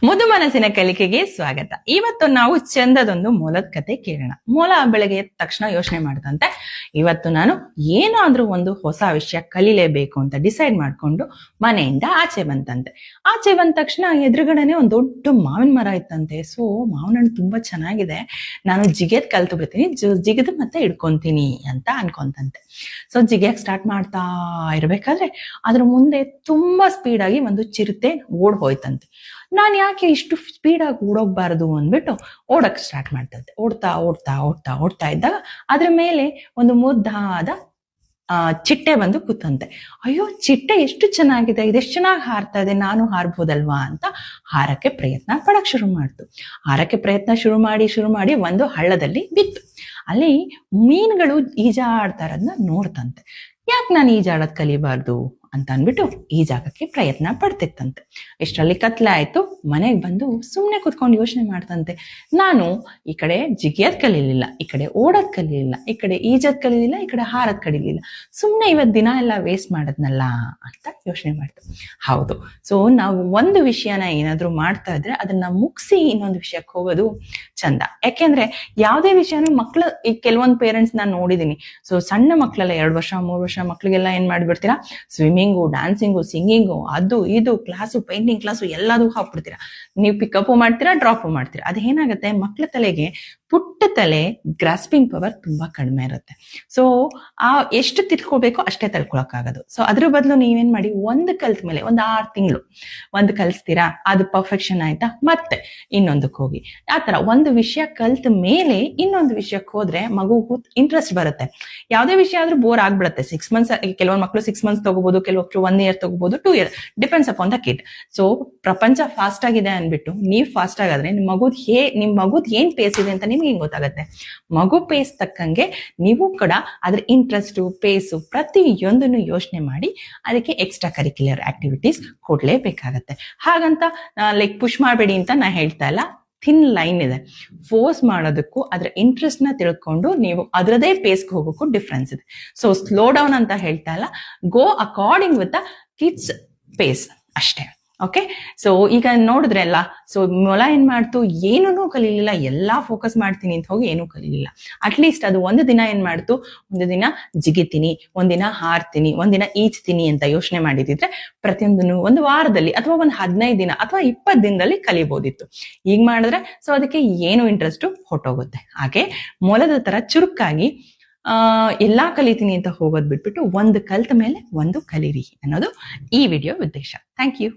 ಮುದು ಮನಸ್ಸಿನ ಕಲಿಕೆಗೆ ಸ್ವಾಗತ. ಇವತ್ತು ನಾವು ಚಂದದೊಂದು ಮೊಲದ ಕತೆ ಕೇಳೋಣ. ಮೊಲ ಬೆಳಗ್ಗೆ ಎದ್ದ ತಕ್ಷಣ ಯೋಚನೆ ಮಾಡ್ತಂತೆ, ಇವತ್ತು ನಾನು ಏನಾದ್ರೂ ಒಂದು ಹೊಸ ವಿಷಯ ಕಲಿಲೇಬೇಕು ಅಂತ ಡಿಸೈಡ್ ಮಾಡ್ಕೊಂಡು ಮನೆಯಿಂದ ಆಚೆ ಬಂತಂತೆ. ಆಚೆ ಬಂದ ತಕ್ಷಣ ಎದುರುಗಡೆನೆ ಒಂದು ದೊಡ್ಡ ಮಾವಿನ ಮರ ಇತ್ತಂತೆ. ಸೊ ಮಾವಿನ ಹಣ್ಣು ತುಂಬಾ ಚೆನ್ನಾಗಿದೆ, ನಾನು ಜಿಗೆದ್ ಕಲ್ತು ಬಿಡ್ತೀನಿ, ಜಿಗದ್ ಮತ್ತೆ ಇಡ್ಕೊಂತೀನಿ ಅಂತ ಅನ್ಕೊಂತಂತೆ. ಸೊ ಜಿಗಿಯಕ್ ಸ್ಟಾರ್ಟ್ ಮಾಡ್ತಾ ಇರ್ಬೇಕಾದ್ರೆ ಅದ್ರ ಮುಂದೆ ತುಂಬಾ ಸ್ಪೀಡ್ ಆಗಿ ಒಂದು ಚಿರತೆ ಓಡ್ ಹೋಯ್ತಂತೆ. ನಾನ್ ಯಾಕೆ ಇಷ್ಟು ಸ್ಪೀಡ್ ಆಗಿ ಓಡೋಗ್ಬಾರ್ದು ಅಂದ್ಬಿಟ್ಟು ಓಡಕ್ ಸ್ಟಾರ್ಟ್ ಮಾಡ್ತಂತೆ. ಓಡ್ತಾ ಓಡ್ತಾ ಓಡ್ತಾ ಓಡ್ತಾ ಇದ್ದಾಗ ಅದ್ರ ಮೇಲೆ ಒಂದು ಮುದ್ದಾದ ಚಿಟ್ಟೆ ಬಂದು ಕೂತಂತೆ. ಅಯ್ಯೋ, ಚಿಟ್ಟೆ ಎಷ್ಟು ಚೆನ್ನಾಗಿದೆ, ಇದೆಷ್ಟು ಚೆನ್ನಾಗಿ ಹಾರ್ತಾ ಇದೆ, ನಾನು ಹಾರ್ಬೋದಲ್ವಾ ಅಂತ ಹಾರಕ್ಕೆ ಪ್ರಯತ್ನ ಪಡಕ್ ಶುರು ಮಾಡ್ತು. ಹಾರಕ್ಕೆ ಪ್ರಯತ್ನ ಶುರು ಮಾಡಿ ಒಂದು ಹಳ್ಳದಲ್ಲಿ ಬಿತ್ತು. ಅಲ್ಲಿ ಮೀನುಗಳು ಈಜಾಡ್ತಾ ಇರೋದನ್ನ ನೋಡ್ತಂತೆ. ಯಾಕೆ ನಾನು ಈಜಾಡೋದ್ ಕಲಿಬಾರ್ದು ಅಂತ ಅನ್ಬಿಟ್ಟು ಈ ಜಾಗಕ್ಕೆ ಪ್ರಯತ್ನ ಪಡ್ತಿತ್ತಂತೆ. ಇಷ್ಟರಲ್ಲಿ ಕತ್ಲೆ ಆಯ್ತು. ಮನೆಗ್ ಬಂದು ಸುಮ್ನೆ ಕುತ್ಕೊಂಡು ಯೋಚನೆ ಮಾಡ್ತಂತೆ, ನಾನು ಈ ಕಡೆ ಜಿಗಿಯೋದ್ ಕಲೀಲಿಲ್ಲ, ಈ ಕಡೆ ಓಡೋದ್ ಕಲೀಲಿಲ್ಲ, ಈ ಕಡೆ ಈಜದ್ ಕಲೀಲಿಲ್ಲ, ಈ ಕಡೆ ಹಾರದ್ ಕಲೀಲಿಲ್ಲ, ಸುಮ್ನೆ ಇವತ್ ದಿನ ಎಲ್ಲ ವೇಸ್ಟ್ ಮಾಡದ್ನಲ್ಲ ಅಂತ ಯೋಚನೆ ಮಾಡ್ತು. ಹೌದು, ಸೊ ನಾವು ಒಂದು ವಿಷಯನ ಏನಾದ್ರು ಮಾಡ್ತಾ ಇದ್ರೆ ಅದನ್ನ ಮುಗಿಸಿ ಇನ್ನೊಂದು ವಿಷಯಕ್ಕೆ ಹೋಗೋದು ಚಂದ. ಯಾಕೆಂದ್ರೆ ಯಾವ್ದೇ ವಿಷಯನೂ ಮಕ್ಳು, ಈ ಕೆಲವೊಂದ್ ಪೇರೆಂಟ್ಸ್ ನಾನು ನೋಡಿದೀನಿ, ಸೊ ಸಣ್ಣ ಮಕ್ಳೆಲ್ಲ 2 ವರ್ಷ 3 ವರ್ಷ ಮಕ್ಳಿಗೆಲ್ಲ ಏನ್ ಮಾಡ್ಬಿಡ್ತೀರಾ, ಸ್ವಿಮ್ಮಿಂಗು, ಡ್ಯಾನ್ಸಿಂಗು, ಸಿಂಗಿಂಗು, ಅದು ಇದು ಕ್ಲಾಸು, ಪೇಂಟಿಂಗ್ ಕ್ಲಾಸು ಎಲ್ಲದೂ ಹಾಕ್ಬಿಡ್ತೀರಾ. ನೀವು ಪಿಕಪ್ ಮಾಡ್ತೀರಾ, ಡ್ರಾಪ್ ಮಾಡ್ತೀರಾ. ಅದೇನಾಗುತ್ತೆ, ಮಕ್ಳ ತಲೆಗೆ, ಪುಟ್ಟ ತಲೆ ಗ್ರಾಸ್ಪಿಂಗ್ ಪವರ್ ತುಂಬಾ ಕಡಿಮೆ ಇರುತ್ತೆ. ಸೊ ಎಷ್ಟು ತಿಳ್ಕೊಬೇಕೋ ಅಷ್ಟೇ ತಿಳ್ಕೊಳಕ್ಕಾಗೋದು. ಸೊ ಅದ್ರ ಬದಲು ನೀವೇನ್ ಮಾಡಿ, ಒಂದು ಕಲ್ತ ಮೇಲೆ ಒಂದು 6 ತಿಂಗಳು ಒಂದು ಕಲ್ಸ್ತೀರಾ, ಅದು ಪರ್ಫೆಕ್ಷನ್ ಆಯ್ತಾ, ಮತ್ತೆ ಇನ್ನೊಂದಕ್ಕೆ ಹೋಗಿ. ಆತರ ಒಂದು ವಿಷಯ ಕಲ್ತ ಮೇಲೆ ಇನ್ನೊಂದು ವಿಷಯಕ್ಕೆ ಹೋದ್ರೆ ಮಗುಗೂ ಇಂಟ್ರೆಸ್ಟ್ ಬರುತ್ತೆ. ಯಾವ್ದೇ ವಿಷಯ ಆದ್ರೂ ಬೋರ್ ಆಗ್ಬಿಡುತ್ತೆ. 6 ಮಂತ್ಸ್, ಕೆಲವೊಂದು ಮಕ್ಕಳು 6 ಮಂತ್ಸ್ ತಗೋಬಹುದು, ಕೆಲವೊಬ್ರು 1 ಇಯರ್ ತಗೋಬಹುದು, 2 year, depends upon the kid. So ಪ್ರಪಂಚ ಫಾಸ್ಟ್ ಆಗಿದೆ ಅನ್ಬಿಟ್ಟು ನೀವ್ ಫಾಸ್ಟ್ ಆಗಾದ್ರೆ ನಿಮ್ ಮಗುದ್ ಏನ್ ಪೇಸ್ ಇದೆ ಅಂತ ನಿಮ್ಗೆ ಹೆಂಗ್ ಗೊತ್ತಾಗತ್ತೆ? ಮಗು ಪೇಸ್ ತಕ್ಕಂಗೆ ನೀವು ಕೂಡ ಅದ್ರ ಇಂಟ್ರೆಸ್ಟ್, ಪೇಸು ಪ್ರತಿಯೊಂದನ್ನು ಯೋಚನೆ ಮಾಡಿ ಅದಕ್ಕೆ ಎಕ್ಸ್ಟ್ರಾ ಕರಿಕ್ಯುಲರ್ ಆಕ್ಟಿವಿಟೀಸ್ ಕೊಡ್ಲೇಬೇಕಾಗತ್ತೆ. ಹಾಗಂತ ಲೈಕ್ ಪುಷ್ ಮಾಡಬೇಡಿ ಅಂತ ನಾ ಹೇಳ್ತಾ ಇಲ್ಲ. ಥಿನ್ ಲೈನ್ ಇದೆ. ಫೋರ್ಸ್ ಮಾಡೋದಕ್ಕೂ ಅದ್ರ ಇಂಟ್ರೆಸ್ಟ್ ನ ತಿಳ್ಕೊಂಡು ನೀವು ಅದರದೇ ಪೇಸ್ಗೆ ಹೋಗೋಕ್ಕೂ ಡಿಫ್ರೆನ್ಸ್ ಇದೆ. ಸೊ ಸ್ಲೋ ಡೌನ್ ಅಂತ ಹೇಳ್ತಾ ಇಲ್ಲ, go according with the kids pace ಅಷ್ಟೇ. ಓಕೆ, ಸೊ ಈಗ ನೋಡಿದ್ರೆ ಅಲ್ಲ, ಸೊ ಮೊಲ ಏನ್ ಮಾಡ್ತು, ಏನೂ ಕಲೀಲಿಲ್ಲ, ಎಲ್ಲಾ ಫೋಕಸ್ ಮಾಡ್ತೀನಿ ಅಂತ ಹೋಗಿ ಏನೂ ಕಲೀಲಿಲ್ಲ. ಅಟ್ಲೀಸ್ಟ್ ಅದು ಒಂದು ದಿನ ಏನ್ ಮಾಡ್ತು, ಒಂದು ದಿನ ಜಿಗಿತೀನಿ, ಒಂದಿನ ಹಾರ್ತೀನಿ, ಒಂದಿನ ಈಜ್ತೀನಿ ಅಂತ ಯೋಚನೆ ಮಾಡಿದಿದ್ರೆ ಪ್ರತಿಯೊಂದನ್ನು ಒಂದು ವಾರದಲ್ಲಿ ಅಥವಾ ಒಂದು 15 ದಿನ ಅಥವಾ 20 ದಿನದಲ್ಲಿ ಕಲಿಬೋದಿತ್ತು. ಈಗ ಮಾಡಿದ್ರೆ ಸೊ ಅದಕ್ಕೆ ಏನು ಇಂಟ್ರೆಸ್ಟ್ ಹೊಟ್ಟೋಗುತ್ತೆ. ಹಾಗೆ ಮೊಲದ ತರ ಚುರುಕಾಗಿ ಎಲ್ಲಾ ಕಲಿತೀನಿ ಅಂತ ಹೋಗೋದ್ ಬಿಟ್ಬಿಟ್ಟು ಒಂದು ಕಲ್ತ ಮೇಲೆ ಒಂದು ಕಲೀರಿ ಅನ್ನೋದು ಈ ವಿಡಿಯೋ ಉದ್ದೇಶ. Thank you.